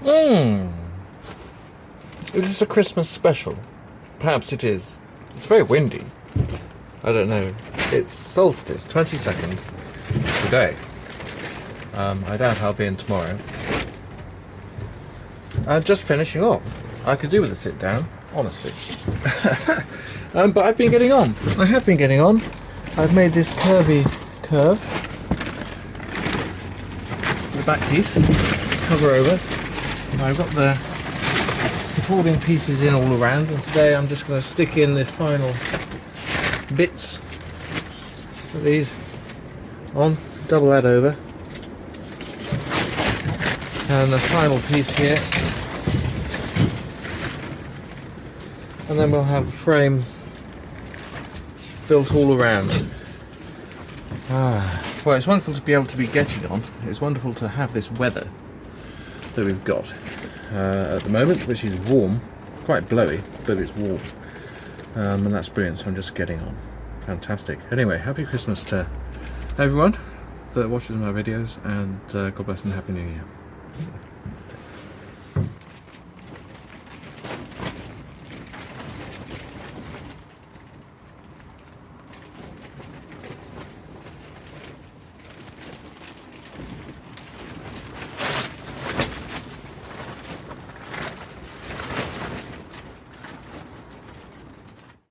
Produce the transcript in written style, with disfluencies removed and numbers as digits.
Mmm. Is this a Christmas special? Perhaps it is. It's very windy. I don't know. It's solstice, 22nd today. I doubt I'll be in tomorrow. Just finishing off. I could do with a sit down, honestly. But I've been getting on. I have been getting on. I've made this curvy curve. The back piece, cover over. I've got the supporting pieces in all around, and today I'm just going to stick in the final bits of these on, double that over, and the final piece here, and then we'll have the frame built all around. Well, it's wonderful to be able to be getting on. It's wonderful to have this weather that we've got at the moment, which is warm, quite blowy, but it's warm, and that's brilliant. So I'm just getting on. Fantastic. Anyway, happy Christmas to everyone that watches my videos, and God bless and Happy New Year.